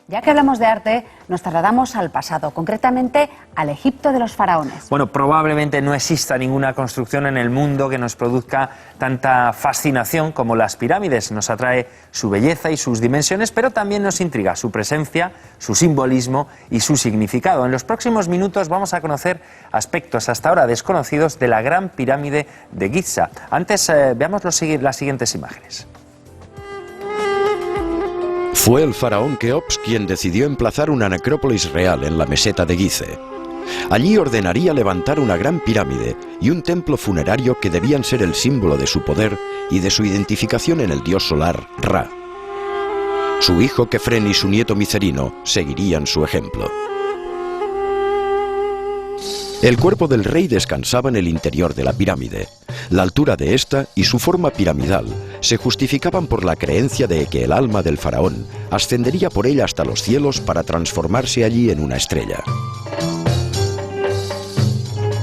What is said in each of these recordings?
Ya que hablamos de arte, nos trasladamos al pasado, concretamente al Egipto de los faraones. Bueno, probablemente no exista ninguna construcción en el mundo que nos produzca tanta fascinación como las pirámides. Nos atrae su belleza y sus dimensiones, pero también nos intriga su presencia, su simbolismo y su significado. En los próximos minutos vamos a conocer aspectos hasta ahora desconocidos de la Gran Pirámide de Giza. Antes, veamos las siguientes imágenes. Fue el faraón Keops quien decidió emplazar una necrópolis real en la meseta de Gizeh. Allí ordenaría levantar una gran pirámide y un templo funerario que debían ser el símbolo de su poder y de su identificación en el dios solar Ra. Su hijo Kefren y su nieto Micerino seguirían su ejemplo. El cuerpo del rey descansaba en el interior de la pirámide. La altura de esta y su forma piramidal se justificaban por la creencia de que el alma del faraón ascendería por ella hasta los cielos para transformarse allí en una estrella.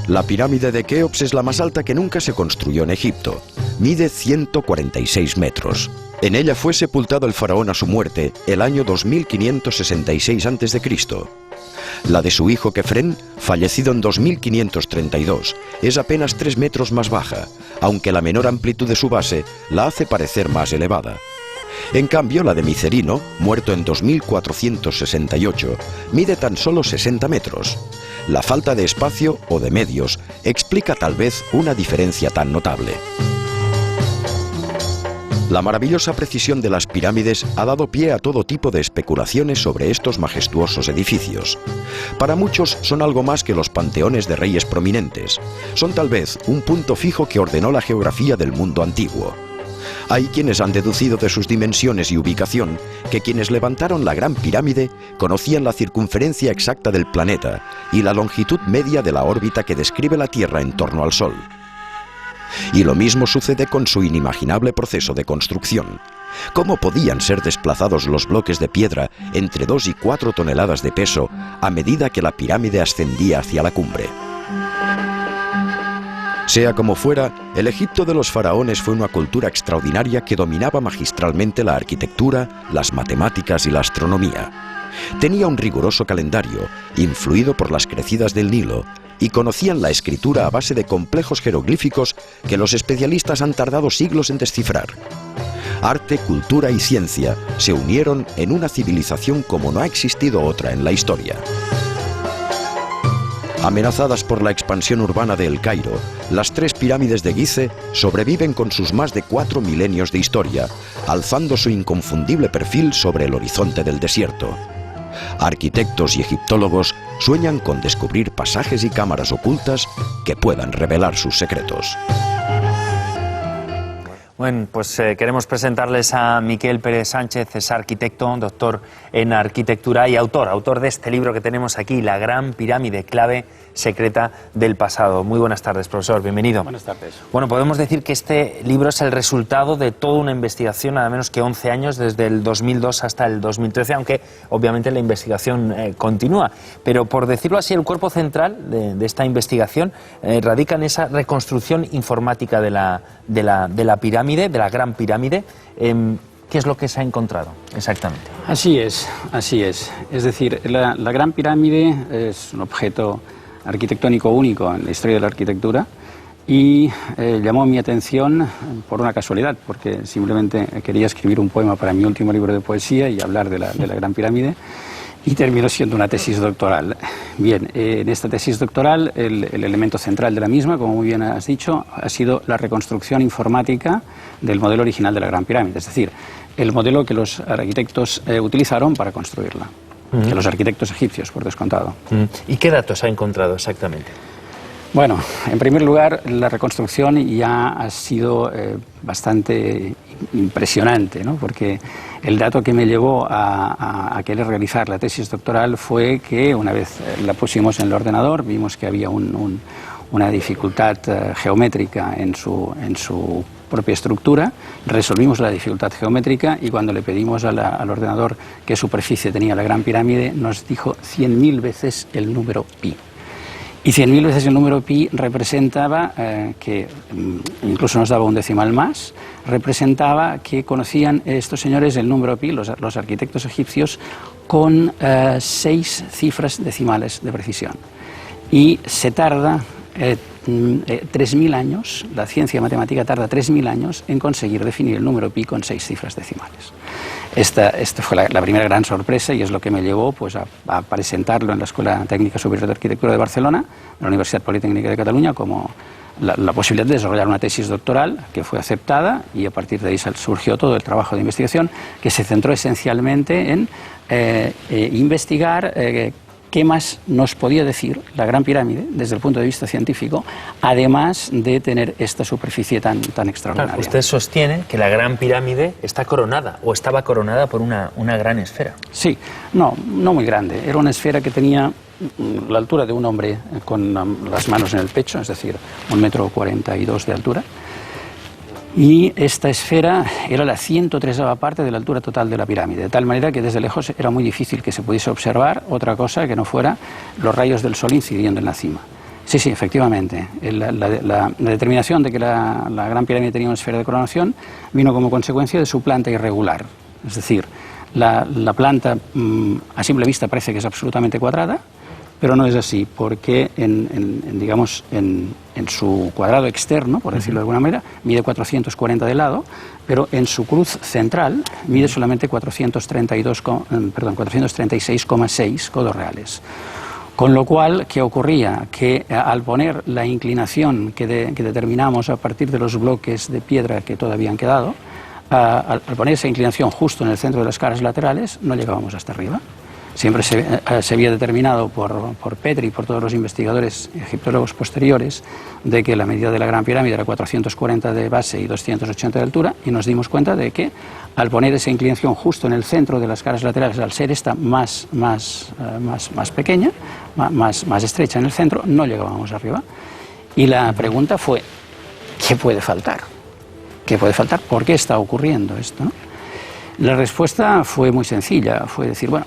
La pirámide de Keops es la más alta que nunca se construyó en Egipto. Mide 146 metros. En ella fue sepultado el faraón a su muerte el año 2566 a.C. La de su hijo Kefren, fallecido en 2532, es apenas 3 metros más baja, aunque la menor amplitud de su base la hace parecer más elevada. En cambio, la de Micerino, muerto en 2468, mide tan solo 60 metros. La falta de espacio o de medios explica tal vez una diferencia tan notable. La maravillosa precisión de las pirámides ha dado pie a todo tipo de especulaciones sobre estos majestuosos edificios. Para muchos son algo más que los panteones de reyes prominentes. Son tal vez un punto fijo que ordenó la geografía del mundo antiguo. Hay quienes han deducido de sus dimensiones y ubicación que quienes levantaron la Gran Pirámide conocían la circunferencia exacta del planeta y la longitud media de la órbita que describe la Tierra en torno al Sol. Y lo mismo sucede con su inimaginable proceso de construcción. ¿Cómo podían ser desplazados los bloques de piedra entre 2 y 4 toneladas de peso a medida que la pirámide ascendía hacia la cumbre? Sea como fuera, el Egipto de los faraones fue una cultura extraordinaria que dominaba magistralmente la arquitectura, las matemáticas y la astronomía. Tenía un riguroso calendario, influido por las crecidas del Nilo, y conocían la escritura a base de complejos jeroglíficos que los especialistas han tardado siglos en descifrar. Arte, cultura y ciencia se unieron en una civilización como no ha existido otra en la historia. Amenazadas por la expansión urbana de El Cairo, las 3 pirámides de Gizeh sobreviven con sus más de 4 milenios de historia, alzando su inconfundible perfil sobre el horizonte del desierto. Arquitectos y egiptólogos sueñan con descubrir pasajes y cámaras ocultas que puedan revelar sus secretos. Bueno, pues queremos presentarles a Miquel Pérez Sánchez, es arquitecto, doctor en arquitectura y autor de este libro que tenemos aquí, La Gran Pirámide, clave secreta del pasado. Muy buenas tardes, profesor, bienvenido. Buenas tardes. Bueno, podemos decir que este libro es el resultado de toda una investigación, nada menos que 11 años, desde el 2002 hasta el 2013, aunque obviamente la investigación continúa. Pero por decirlo así, el cuerpo central de esta investigación radica en esa reconstrucción informática de la pirámide, de la Gran Pirámide. ¿Qué es lo que se ha encontrado exactamente? Así es, así es. Es decir, la Gran Pirámide es un objeto arquitectónico único en la historia de la arquitectura y llamó mi atención por una casualidad, porque simplemente quería escribir un poema para mi último libro de poesía y hablar de la Gran Pirámide, y terminó siendo una tesis doctoral. Bien, en esta tesis doctoral el elemento central de la misma, como muy bien has dicho, ha sido la reconstrucción informática del modelo original de la Gran Pirámide, es decir, el modelo que los arquitectos utilizaron para construirla, que los arquitectos egipcios, por descontado. ¿Y qué datos ha encontrado exactamente? Bueno, en primer lugar, la reconstrucción ya ha sido bastante impresionante, ¿no? Porque el dato que me llevó a querer realizar la tesis doctoral fue que una vez la pusimos en el ordenador, vimos que había una dificultad geométrica en su propia estructura, resolvimos la dificultad geométrica y cuando le pedimos al ordenador qué superficie tenía la Gran Pirámide, nos dijo 100.000 veces el número pi. Y 100.000 veces el número pi representaba, que incluso nos daba un decimal más, representaba que conocían estos señores el número pi, los arquitectos egipcios, con 6 cifras decimales de precisión. Y se tarda 3.000 años, la ciencia matemática tarda 3.000 años en conseguir definir el número pi con 6 cifras decimales. Esta fue la primera gran sorpresa y es lo que me llevó pues, a presentarlo en la Escuela Técnica Superior de Arquitectura de Barcelona, de la Universidad Politécnica de Cataluña, como la posibilidad de desarrollar una tesis doctoral que fue aceptada, y a partir de ahí surgió todo el trabajo de investigación que se centró esencialmente en investigar qué más nos podía decir la Gran Pirámide desde el punto de vista científico, además de tener esta superficie tan extraordinaria. Claro, usted sostiene que la Gran Pirámide está coronada, o estaba coronada por una gran esfera. Sí, no muy grande. Era una esfera que tenía la altura de un hombre con las manos en el pecho, es decir, 1,42 m de altura. Y esta esfera era la 103ª parte de la altura total de la pirámide, de tal manera que desde lejos era muy difícil que se pudiese observar otra cosa que no fuera los rayos del sol incidiendo en la cima. Sí, efectivamente. La determinación de que la Gran Pirámide tenía una esfera de coronación vino como consecuencia de su planta irregular. Es decir, la planta a simple vista parece que es absolutamente cuadrada, pero no es así, porque digamos, en su cuadrado externo, por decirlo de alguna manera, mide 440 de lado, pero en su cruz central mide solamente 436,6 codos reales. Con lo cual, ¿qué ocurría? Que al poner la inclinación que determinamos a partir de los bloques de piedra que todavía han quedado, al poner esa inclinación justo en el centro de las caras laterales, no llegábamos hasta arriba. Siempre se había determinado por Petrie y por todos los investigadores egiptólogos posteriores de que la medida de la Gran Pirámide era 440 de base y 280 de altura, y nos dimos cuenta de que al poner esa inclinación justo en el centro de las caras laterales, al ser esta más pequeña, más estrecha en el centro, no llegábamos arriba. Y la pregunta fue, ¿qué puede faltar? ¿Qué puede faltar? ¿Por qué está ocurriendo esto, no? La respuesta fue muy sencilla, fue decir, bueno,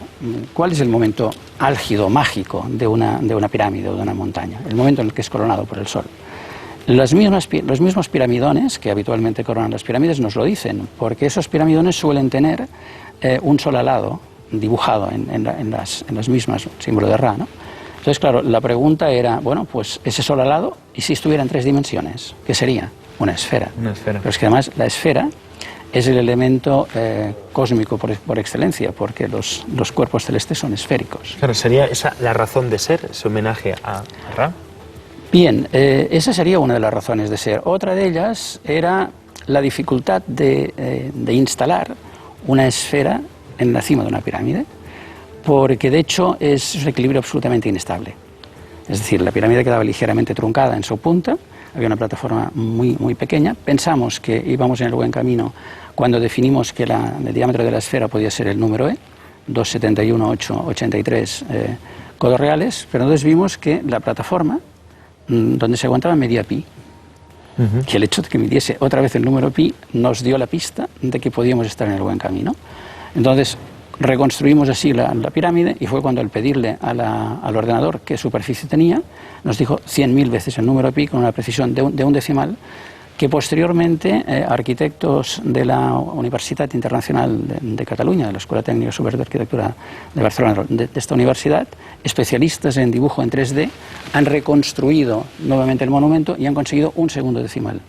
¿cuál es el momento álgido, mágico de una pirámide o de una montaña? El momento en el que es coronado por el sol. Los mismos piramidones que habitualmente coronan las pirámides nos lo dicen, porque esos piramidones suelen tener un sol alado dibujado en las mismas, símbolo de Ra, ¿no? Entonces, claro, la pregunta era, bueno, pues ese sol alado, ¿y si estuviera en 3 dimensiones? ¿Qué sería? Una esfera. Una esfera. Pero es que además la esfera es el elemento cósmico por excelencia, porque los cuerpos celestes son esféricos. Claro, ¿sería esa la razón de ser, ese homenaje a Ra? Bien, esa sería una de las razones de ser. Otra de ellas era la dificultad de instalar una esfera en la cima de una pirámide, porque de hecho es un equilibrio absolutamente inestable. Es decir, la pirámide quedaba ligeramente truncada en su punta, había una plataforma muy pequeña. Pensamos que íbamos en el buen camino cuando definimos que el diámetro de la esfera podía ser el número E, 271,883 codos reales, pero entonces vimos que la plataforma donde se aguantaba medía pi. Que el hecho de que midiese otra vez el número pi nos dio la pista de que podíamos estar en el buen camino. Entonces reconstruimos así la pirámide, y fue cuando al pedirle al ordenador qué superficie tenía, nos dijo 100.000 veces el número pi con una precisión de un decimal, que posteriormente arquitectos de la Universitat Internacional de Cataluña, de la Escuela Técnica Superior de Arquitectura de Barcelona, de esta universidad, especialistas en dibujo en 3D, han reconstruido nuevamente el monumento y han conseguido un segundo decimal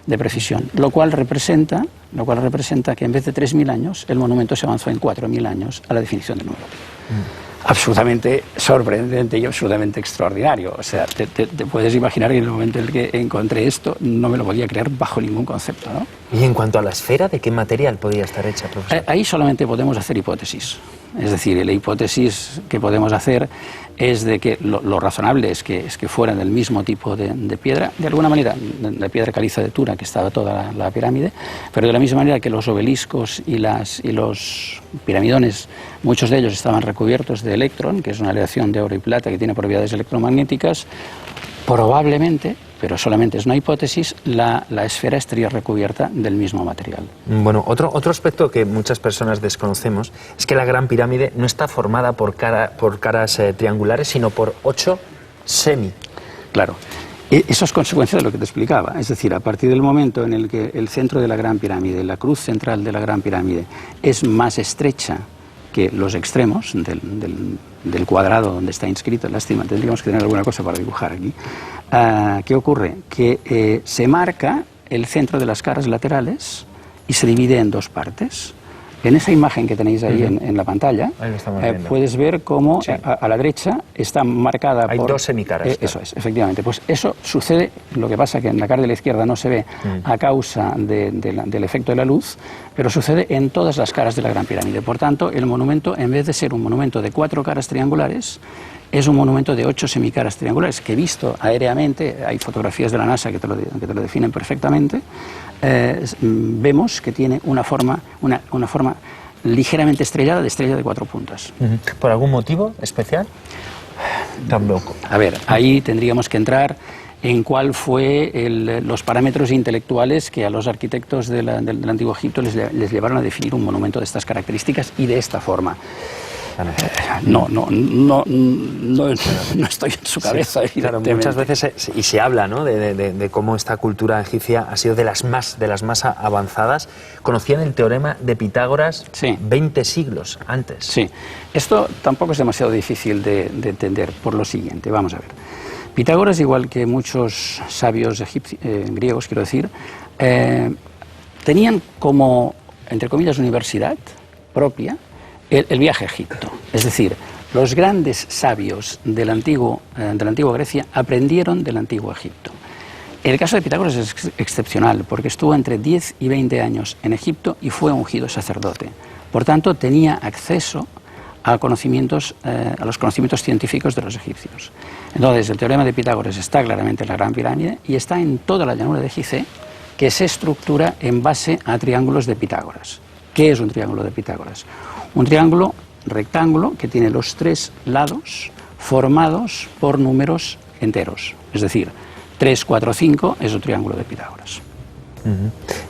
de precisión, lo cual representa que en vez de 3.000 años, el monumento se avanzó en 4.000 años a la definición del número. Absolutamente sorprendente y absolutamente extraordinario. O sea, te puedes imaginar que en el momento en el que encontré esto no me lo podía creer bajo ningún concepto, ¿no? Y en cuanto a la esfera, ¿de qué material podía estar hecha, profesor? Ahí solamente podemos hacer hipótesis. Es decir, la hipótesis que podemos hacer es de que lo razonable es que fueran del mismo tipo de piedra, de alguna manera, la piedra caliza de Tura, que estaba toda la pirámide, pero de la misma manera que los obeliscos y los piramidones, muchos de ellos estaban recubiertos de electrón, que es una aleación de oro y plata que tiene propiedades electromagnéticas, probablemente, pero solamente es una hipótesis, la esfera estaría recubierta del mismo material. Bueno, otro aspecto que muchas personas desconocemos es que la Gran Pirámide no está formada por caras triangulares, sino por 8 semi. Claro. Eso es consecuencia de lo que te explicaba. Es decir, a partir del momento en el que el centro de la Gran Pirámide, la cruz central de la Gran Pirámide, es más estrecha que los extremos del cuadrado donde está inscrito, lástima, tendríamos que tener alguna cosa para dibujar aquí. ¿Qué ocurre? Que se marca el centro de las caras laterales y se divide en dos partes. En esa imagen que tenéis ahí en la pantalla, ahí lo estamos viendo. puedes ver cómo sí. a la derecha está marcada Hay por... dos semicaras. Eso es, efectivamente. Pues eso sucede, lo que pasa que en la cara de la izquierda no se ve a causa del efecto de la luz, pero sucede en todas las caras de la Gran Pirámide. Por tanto, el monumento, en vez de ser un monumento de 4 caras triangulares, es un monumento de 8 semicaras triangulares, que visto aéreamente, hay fotografías de la NASA que te lo definen perfectamente, vemos que tiene una forma ligeramente estrellada, de estrella de 4 puntas. ¿Por algún motivo especial? Tampoco. A ver, ahí tendríamos que entrar en cuál fue los parámetros intelectuales que a los arquitectos del Antiguo Egipto les llevaron a definir un monumento de estas características y de esta forma. No estoy en su cabeza. Sí, claro, muchas veces se habla, ¿no?, de cómo esta cultura egipcia ha sido de las más avanzadas. Conocían el teorema de Pitágoras 20 siglos antes. Sí, esto tampoco es demasiado difícil de entender por lo siguiente. Vamos a ver. Pitágoras, igual que muchos sabios griegos, quiero decir, tenían como, entre comillas, universidad propia el viaje a Egipto. Es decir, los grandes sabios de la antigua Grecia aprendieron del antiguo Egipto. El caso de Pitágoras es excepcional porque estuvo entre 10 y 20 años en Egipto y fue ungido sacerdote. Por tanto, tenía acceso a los conocimientos científicos de los egipcios. Entonces, el teorema de Pitágoras está claramente en la Gran Pirámide y está en toda la llanura de Gizeh, que se estructura en base a triángulos de Pitágoras. ¿Qué es un triángulo de Pitágoras? Un triángulo rectángulo que tiene los 3 lados formados por números enteros. Es decir, 3, 4, 5 es un triángulo de Pitágoras.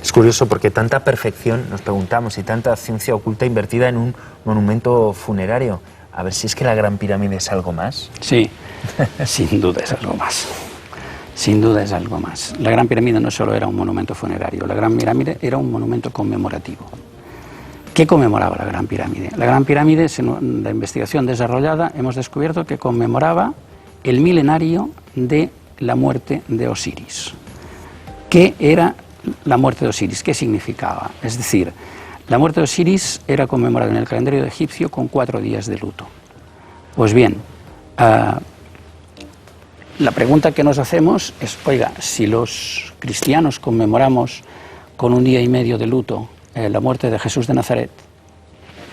Es curioso porque tanta perfección, nos preguntamos, y tanta ciencia oculta invertida en un monumento funerario. A ver si es que la Gran Pirámide es algo más. Sí, sin duda es algo más. Sin duda es algo más. La Gran Pirámide no solo era un monumento funerario, la Gran Pirámide era un monumento conmemorativo. ¿Qué conmemoraba la Gran Pirámide? La Gran Pirámide, en la investigación desarrollada, hemos descubierto que conmemoraba el milenario de la muerte de Osiris. ¿Qué era la muerte de Osiris? ¿Qué significaba? Es decir, la muerte de Osiris era conmemorada en el calendario egipcio con 4 días de luto. Pues bien, la pregunta que nos hacemos es, oiga, si los cristianos conmemoramos con 1 día y medio de luto la muerte de Jesús de Nazaret,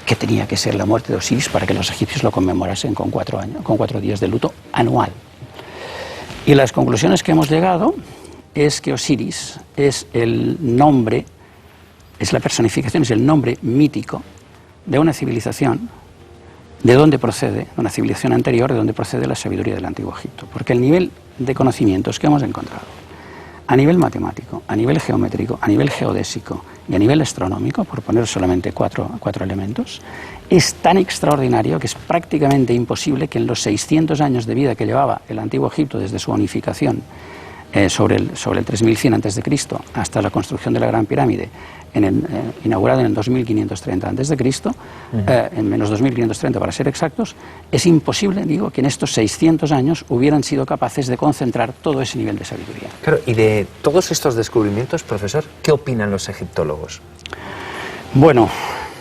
¿qué tenía que ser la muerte de Osiris para que los egipcios lo conmemorasen con 4 días de luto anual? Y las conclusiones que hemos llegado es que Osiris es el nombre, es la personificación, es el nombre mítico de una civilización de donde procede, una civilización anterior, de donde procede la sabiduría del Antiguo Egipto. Porque el nivel de conocimientos que hemos encontrado a nivel matemático, a nivel geométrico, a nivel geodésico y a nivel astronómico, por poner solamente cuatro elementos, es tan extraordinario que es prácticamente imposible que en los 600 años de vida que llevaba el Antiguo Egipto desde su unificación sobre el 3100 a.C. hasta la construcción de la Gran Pirámide, inaugurada en el 2530 a.C., en menos 2530 para ser exactos, es imposible, digo, que en estos 600 años hubieran sido capaces de concentrar todo ese nivel de sabiduría. Claro, y de todos estos descubrimientos, profesor, ¿qué opinan los egiptólogos? Bueno,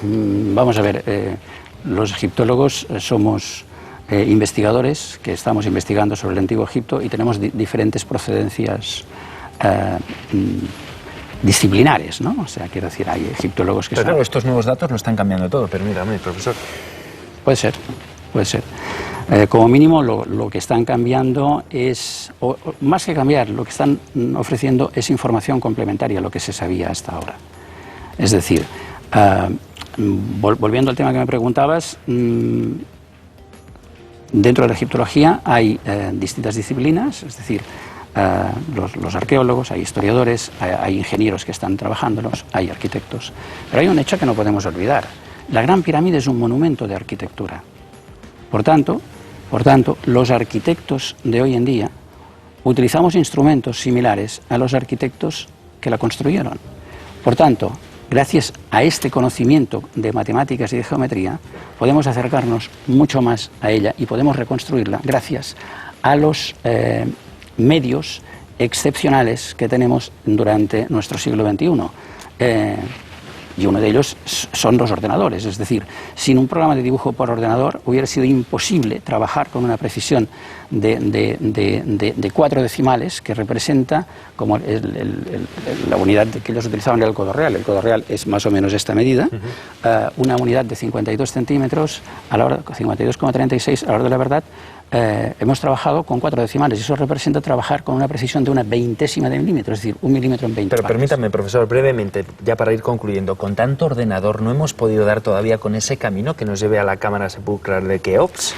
vamos a ver, los egiptólogos somos investigadores que estamos investigando sobre el Antiguo Egipto y tenemos diferentes procedencias disciplinares, ¿no? O sea, quiero decir, hay egiptólogos que pero claro, estos nuevos datos lo están cambiando todo, pero mírame, profesor. Puede ser, puede ser. Como mínimo, lo que están cambiando es, o más que cambiar, lo que están ofreciendo es información complementaria a lo que se sabía hasta ahora. Es decir, volviendo al tema que me preguntabas, dentro de la egiptología hay distintas disciplinas, es decir, los arqueólogos, hay historiadores, hay ingenieros que están trabajándolos, hay arquitectos. Pero hay un hecho que no podemos olvidar. La Gran Pirámide es un monumento de arquitectura. Por tanto, los arquitectos de hoy en día utilizamos instrumentos similares a los arquitectos que la construyeron. Por tanto, gracias a este conocimiento de matemáticas y de geometría, podemos acercarnos mucho más a ella y podemos reconstruirla gracias a los medios excepcionales que tenemos durante nuestro siglo XXI. Y uno de ellos son los ordenadores, es decir, sin un programa de dibujo por ordenador hubiera sido imposible trabajar con una precisión de 4 decimales, que representa, como la unidad que ellos utilizaban era el codo real. El codo real es más o menos esta medida, una unidad de 52 centímetros, 52,36 a la hora de la verdad. Hemos trabajado con 4 decimales y eso representa trabajar con una precisión de una 20ª de milímetro, es decir, 1 milímetro en 20 Pero partes. permítame, profesor, brevemente, ya para ir concluyendo, con tanto ordenador no hemos podido dar todavía con ese camino que nos lleve a la cámara sepulcral de Keops.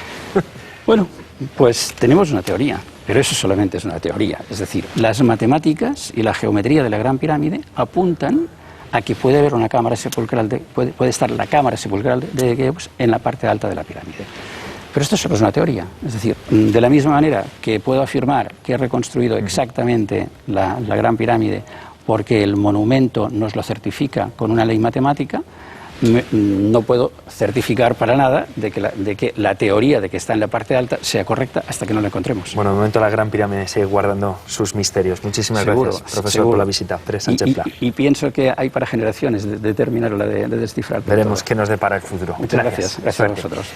Bueno, pues tenemos una teoría, pero eso solamente es una teoría. Es decir, las matemáticas y la geometría de la Gran Pirámide apuntan a que puede haber una cámara sepulcral, puede estar la cámara sepulcral de Keops en la parte alta de la pirámide. Pero esto solo es una teoría, es decir, de la misma manera que puedo afirmar que he reconstruido exactamente la Gran Pirámide porque el monumento nos lo certifica con una ley matemática, no puedo certificar para nada de que la teoría de que está en la parte alta sea correcta hasta que no la encontremos. Bueno, de momento la Gran Pirámide sigue guardando sus misterios. Muchísimas gracias, profesor, por la visita. Pere Sánchez Pla. Y pienso que hay para generaciones de terminarla de descifrar. Veremos qué nos depara el futuro. Muchas gracias. Gracias a vosotros.